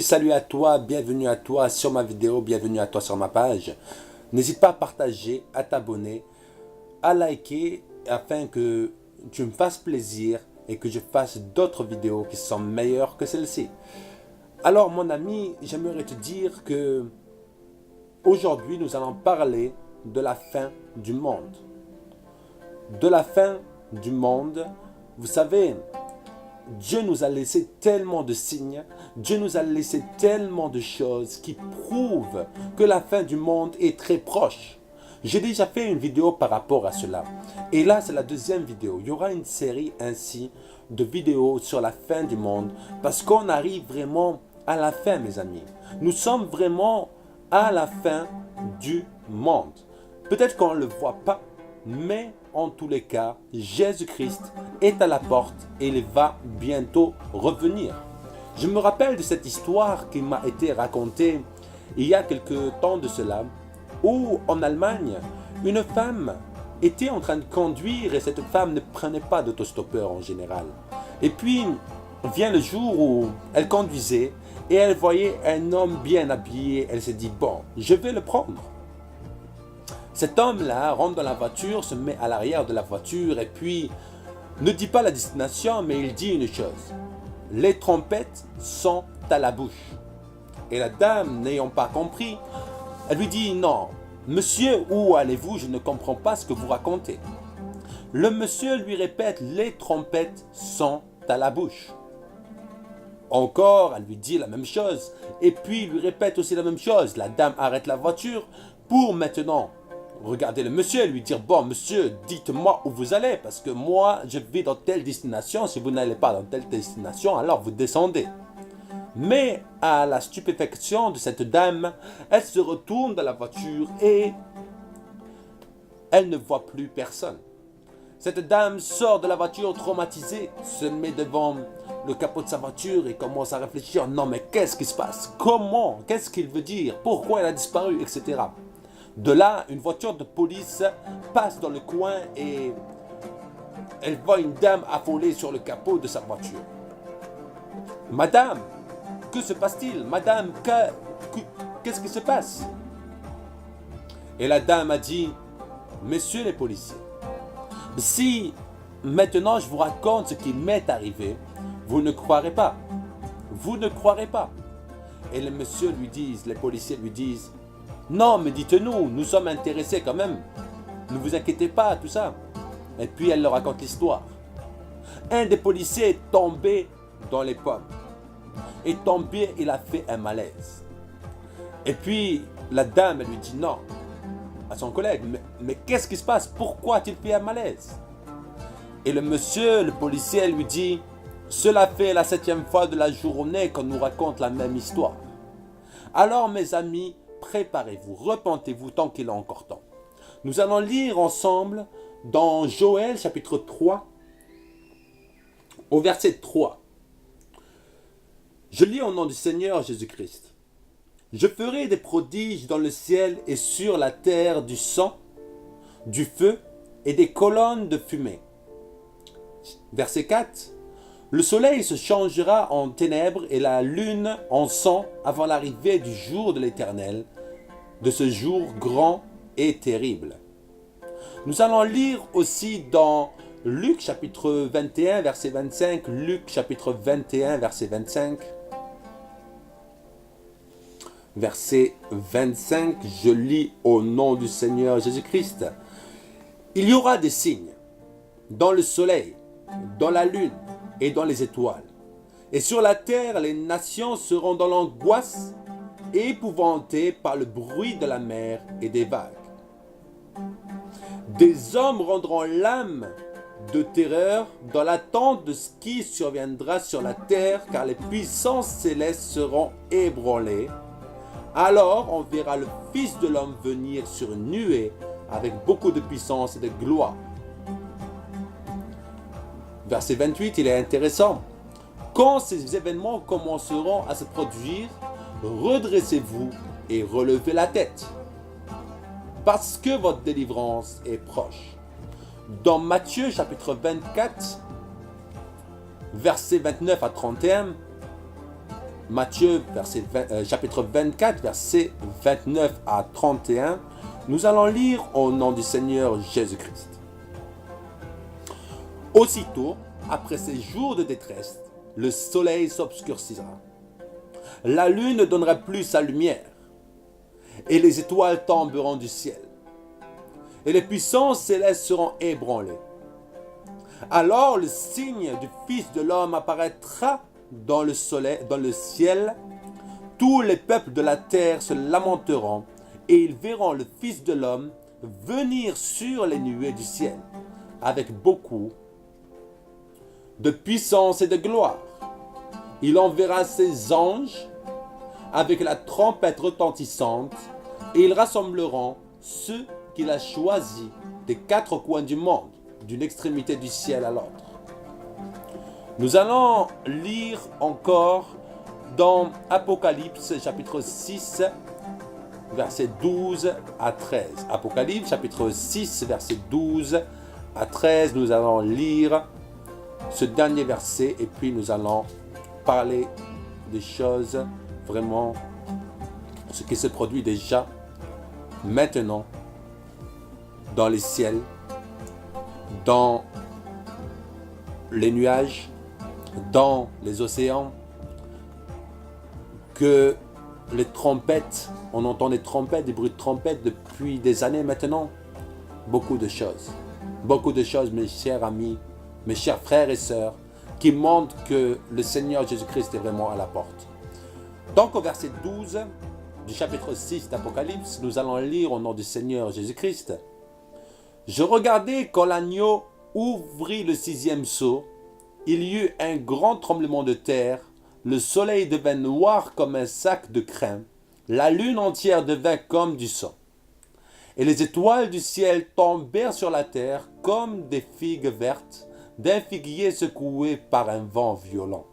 salut à toi, bienvenue à toi sur ma vidéo, bienvenue à toi sur ma page. N'hésite pas à partager, à t'abonner, à liker afin que tu me fasses plaisir et que je fasse d'autres vidéos qui sont meilleures que celle-ci. Alors mon ami, j'aimerais te dire que aujourd'hui nous allons parler de la fin du monde. De la fin du monde, vous savez, Dieu nous a laissé tellement de signes, Dieu nous a laissé tellement de choses qui prouvent que la fin du monde est très proche. J'ai déjà fait une vidéo par rapport à cela. Et là, c'est la deuxième vidéo. Il y aura une série ainsi de vidéos sur la fin du monde parce qu'on arrive vraiment à la fin, mes amis. Nous sommes vraiment à la fin du monde. Peut-être qu'on ne le voit pas, mais en tous les cas, Jésus-Christ est à la porte et il va bientôt revenir. Je me rappelle de cette histoire qui m'a été racontée il y a quelques temps de cela, où en Allemagne, une femme était en train de conduire et cette femme ne prenait pas d'autostoppeur en général. Et puis, vient le jour où elle conduisait et elle voyait un homme bien habillé. Elle s'est dit, bon, je vais le prendre. Cet homme-là rentre dans la voiture, se met à l'arrière de la voiture et puis ne dit pas la destination, mais il dit une chose. Les trompettes sont à la bouche. Et la dame, n'ayant pas compris, elle lui dit non, monsieur, où allez-vous? Je ne comprends pas ce que vous racontez. Le monsieur lui répète, les trompettes sont à la bouche. Encore, elle lui dit la même chose. Et puis, il lui répète aussi la même chose. La dame arrête la voiture pour maintenant regarder le monsieur et lui dire, bon monsieur, dites-moi où vous allez parce que moi, je vais dans telle destination. Si vous n'allez pas dans telle destination, alors vous descendez. Mais à la stupéfaction de cette dame, elle se retourne dans la voiture et elle ne voit plus personne. Cette dame sort de la voiture traumatisée, se met devant le capot de sa voiture et commence à réfléchir. Non mais qu'est-ce qui se passe? Comment? Qu'est-ce qu'il veut dire? Pourquoi elle a disparu? Etc. De là, une voiture de police passe dans le coin et elle voit une dame affolée sur le capot de sa voiture. Madame, que se passe-t-il? Madame, qu'est-ce qui se passe? Et la dame a dit, messieurs les policiers, si maintenant je vous raconte ce qui m'est arrivé, vous ne croirez pas. Vous ne croirez pas. Et les messieurs lui disent, les policiers lui disent, non mais dites-nous, nous sommes intéressés quand même. Ne vous inquiétez pas, tout ça. Et puis elle leur raconte l'histoire. Un des policiers est tombé dans les pommes. Est tombé, il a fait un malaise. Et puis la dame elle lui dit non à son collègue, mais qu'est-ce qui se passe? Pourquoi a-t-il fait un malaise? Et le monsieur, le policier lui dit, cela fait la 7e fois de la journée qu'on nous raconte la même histoire. Alors mes amis, préparez-vous, repentez-vous tant qu'il est encore temps. Nous allons lire ensemble dans Joël chapitre 3 au verset 3. Je lis au nom du Seigneur Jésus-Christ. Je ferai des prodiges dans le ciel et sur la terre du sang, du feu et des colonnes de fumée. Verset 4. Le soleil se changera en ténèbres et la lune en sang avant l'arrivée du jour de l'Éternel, de ce jour grand et terrible. Nous allons lire aussi dans Luc chapitre 21 verset 25, Luc chapitre 21 verset 25. Verset 25, je lis au nom du Seigneur Jésus-Christ. Il y aura des signes dans le soleil, dans la lune et dans les étoiles. Et sur la terre, les nations seront dans l'angoisse, épouvantées par le bruit de la mer et des vagues. Des hommes rendront l'âme de terreur dans l'attente de ce qui surviendra sur la terre, car les puissances célestes seront ébranlées. Alors on verra le Fils de l'homme venir sur une nuée avec beaucoup de puissance et de gloire. Verset 28, il est intéressant. Quand ces événements commenceront à se produire, redressez-vous et relevez la tête, parce que votre délivrance est proche. Dans Matthieu chapitre 24, versets 29 à 31, Matthieu chapitre 24, versets 29 à 31, nous allons lire au nom du Seigneur Jésus-Christ. Aussitôt, après ces jours de détresse, le soleil s'obscurcira. La lune ne donnera plus sa lumière, et les étoiles tomberont du ciel, et les puissances célestes seront ébranlées. Alors le signe du Fils de l'homme apparaîtra dans le ciel. Tous les peuples de la terre se lamenteront, et ils verront le Fils de l'homme venir sur les nuées du ciel, avec beaucoup de puissance et de gloire. Il enverra ses anges avec la trompette retentissante, et ils rassembleront ceux qu'il a choisis des quatre coins du monde, d'une extrémité du ciel à l'autre. Nous allons lire encore dans Apocalypse chapitre 6, versets 12 à 13. Apocalypse chapitre 6, verset 12 à 13, nous allons lire ce dernier verset et puis nous allons parler des choses vraiment, ce qui se produit déjà maintenant dans les ciels, dans les nuages, dans les océans, que les trompettes, on entend des trompettes, des bruits de trompettes depuis des années maintenant. Beaucoup de choses, mes chers amis, mes chers frères et sœurs, qui montrent que le Seigneur Jésus-Christ est vraiment à la porte. Donc au verset 12 du chapitre 6 d'Apocalypse, nous allons lire au nom du Seigneur Jésus-Christ. Je regardais quand l'agneau ouvrit le 6e sceau. Il y eut un grand tremblement de terre. Le soleil devint noir comme un sac de crin. La lune entière devint comme du sang. Et les étoiles du ciel tombèrent sur la terre comme des figues vertes d'un figuier secoué par un vent violent.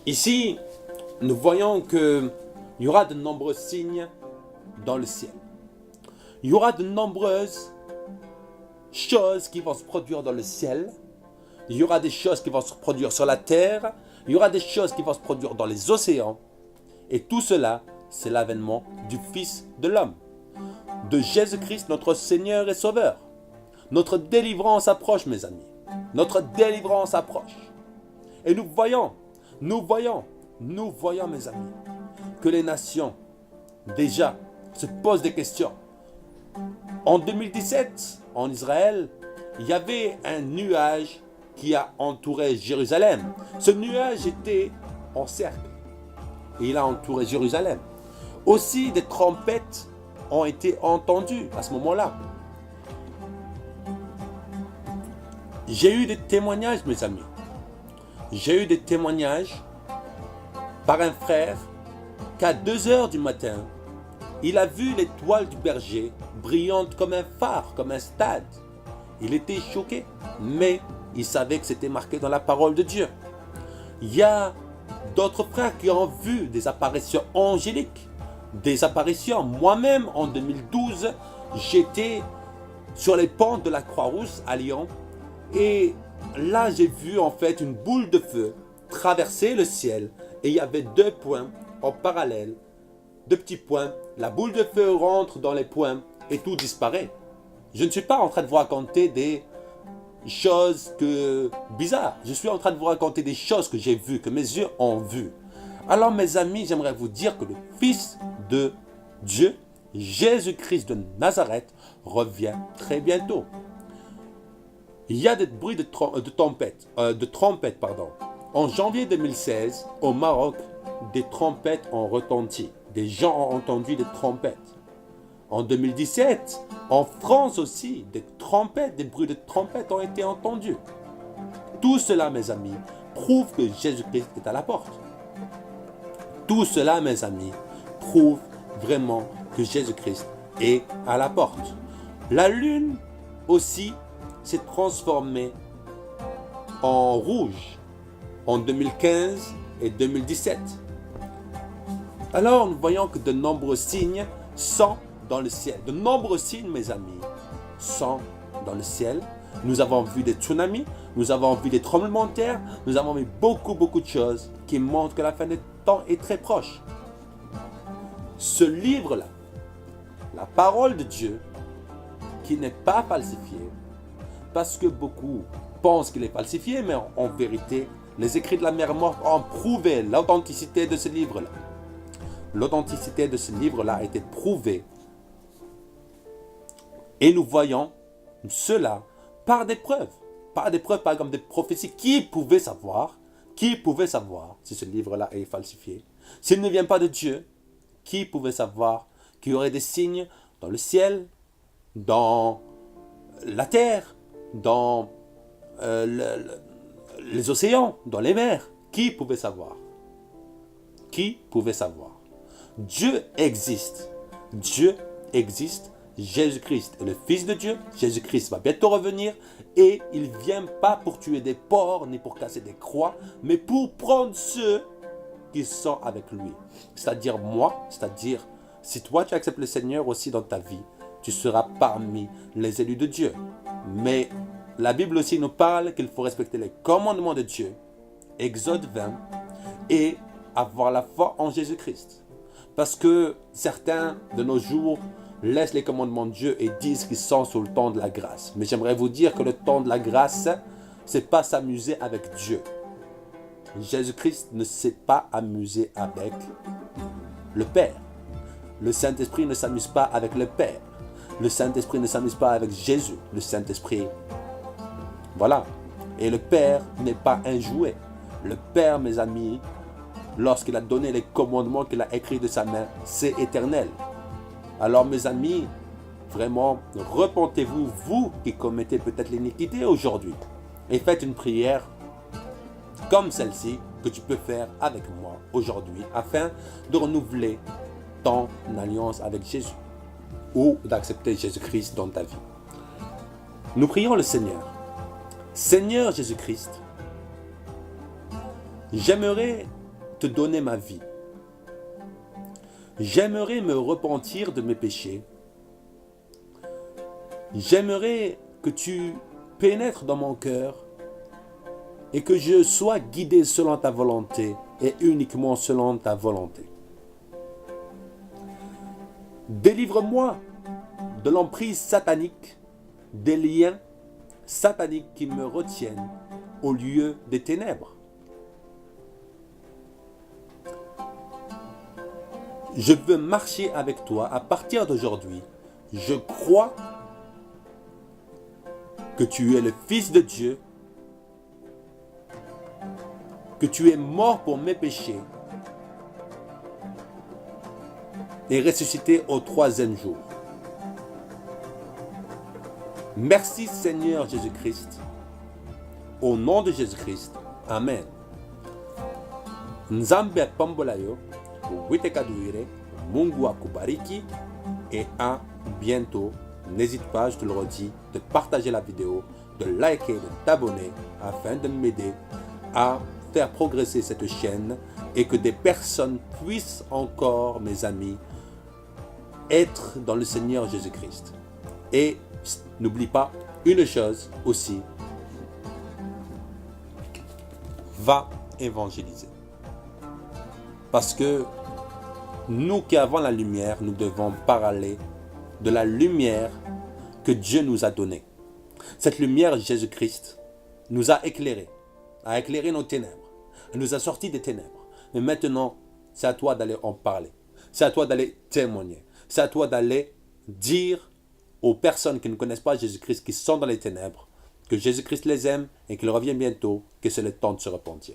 Ici, nous voyons qu'il y aura de nombreux signes dans le ciel. Il y aura de nombreuses choses qui vont se produire dans le ciel. Il y aura des choses qui vont se produire sur la terre. Il y aura des choses qui vont se produire dans les océans. Et tout cela, c'est l'avènement du Fils de l'homme, de Jésus-Christ, notre Seigneur et Sauveur. Notre délivrance approche, mes amis. Notre délivrance approche. Et nous voyons, mes amis, que les nations, déjà, se posent des questions. En 2017, en Israël, il y avait un nuage qui a entouré Jérusalem. Ce nuage était en cercle et il a entouré Jérusalem. Aussi, des trompettes ont été entendues à ce moment-là. J'ai eu des témoignages, mes amis. J'ai eu des témoignages par un frère qu'à 2 heures du matin, il a vu l'étoile du berger brillante comme un phare, comme un stade. Il était choqué, mais il savait que c'était marqué dans la parole de Dieu. Il y a d'autres frères qui ont vu des apparitions angéliques, des apparitions. Moi-même, en 2012, j'étais sur les pentes de la Croix-Rousse à Lyon et là, j'ai vu en fait une boule de feu traverser le ciel et il y avait 2 points en parallèle, 2 petits points. La boule de feu rentre dans les points et tout disparaît. Je ne suis pas en train de vous raconter des choses bizarres. Je suis en train de vous raconter des choses que j'ai vues, que mes yeux ont vues. Alors mes amis, j'aimerais vous dire que le Fils de Dieu, Jésus-Christ de Nazareth, revient très bientôt. Il y a des bruits de trompette. En janvier 2016, au Maroc, des trompettes ont retenti. Des gens ont entendu des trompettes. En 2017, en France aussi, des bruits de trompettes ont été entendus. Tout cela, mes amis, prouve que Jésus-Christ est à la porte. Tout cela, mes amis, prouve vraiment que Jésus-Christ est à la porte. La lune aussi s'est transformée en rouge en 2015 et 2017. Alors, nous voyons que de nombreux signes sont dans le ciel. De nombreux signes, mes amis, sont dans le ciel. Nous avons vu des tsunamis, nous avons vu des tremblements de terre, nous avons vu beaucoup de choses qui montrent que la fin des temps est très proche. Ce livre-là, la parole de Dieu, qui n'est pas falsifiée, parce que beaucoup pensent qu'il est falsifié, mais en vérité, les écrits de la mer morte ont prouvé l'authenticité de ce livre-là. L'authenticité de ce livre-là a été prouvée. Et nous voyons cela par des preuves. Par des preuves, par exemple des prophéties. Qui pouvait savoir si ce livre-là est falsifié? S'il ne vient pas de Dieu, qui pouvait savoir qu'il y aurait des signes dans le ciel, dans la terre, dans les océans, dans les mers? Qui pouvait savoir? Qui pouvait savoir? Dieu existe. Dieu existe. Jésus-Christ est le Fils de Dieu. Jésus-Christ va bientôt revenir. Et il ne vient pas pour tuer des porcs, ni pour casser des croix, mais pour prendre ceux qui sont avec lui. C'est-à-dire moi, c'est-à-dire si toi tu acceptes le Seigneur aussi dans ta vie, tu seras parmi les élus de Dieu. Mais la Bible aussi nous parle qu'il faut respecter les commandements de Dieu. Exode 20. Et avoir la foi en Jésus-Christ. Parce que certains de nos jours laissent les commandements de Dieu et disent qu'ils sont sous le temps de la grâce. Mais j'aimerais vous dire que le temps de la grâce, c'est pas s'amuser avec Dieu. Jésus-Christ ne s'est pas amusé avec le Père. Le Saint-Esprit ne s'amuse pas avec le Père. Le Saint-Esprit ne s'amuse pas avec Jésus. Le Saint-Esprit, voilà. Et le Père n'est pas un jouet. Le Père, mes amis, lorsqu'il a donné les commandements qu'il a écrits de sa main, c'est éternel. Alors mes amis, vraiment, repentez-vous, vous qui commettez peut-être l'iniquité aujourd'hui, et faites une prière comme celle-ci que tu peux faire avec moi aujourd'hui afin de renouveler ton alliance avec Jésus ou d'accepter Jésus-Christ dans ta vie. Nous prions le Seigneur. Seigneur Jésus-Christ, j'aimerais te donner ma vie. J'aimerais me repentir de mes péchés. J'aimerais que tu pénètres dans mon cœur et que je sois guidé selon ta volonté et uniquement selon ta volonté. Délivre-moi de l'emprise satanique, des liens sataniques qui me retiennent au lieu des ténèbres. Je veux marcher avec toi à partir d'aujourd'hui. Je crois que tu es le Fils de Dieu, que tu es mort pour mes péchés et ressuscité au 3e jour. Merci Seigneur Jésus-Christ. Au nom de Jésus-Christ. Amen. Nzambe apambolayo. Witekaduire, Mungu akubariki et à bientôt. N'hésite pas, je te le redis, de partager la vidéo, de liker, de t'abonner afin de m'aider à faire progresser cette chaîne et que des personnes puissent encore, mes amis, être dans le Seigneur Jésus-Christ. Et n'oublie pas une chose aussi, va évangéliser. Parce que nous qui avons la lumière, nous devons parler de la lumière que Dieu nous a donnée. Cette lumière, Jésus-Christ, nous a éclairés, a éclairé nos ténèbres, nous a sortis des ténèbres. Mais maintenant, c'est à toi d'aller en parler. C'est à toi d'aller témoigner. C'est à toi d'aller dire aux personnes qui ne connaissent pas Jésus-Christ, qui sont dans les ténèbres, que Jésus-Christ les aime et qu'il revient bientôt, que c'est le temps de se repentir.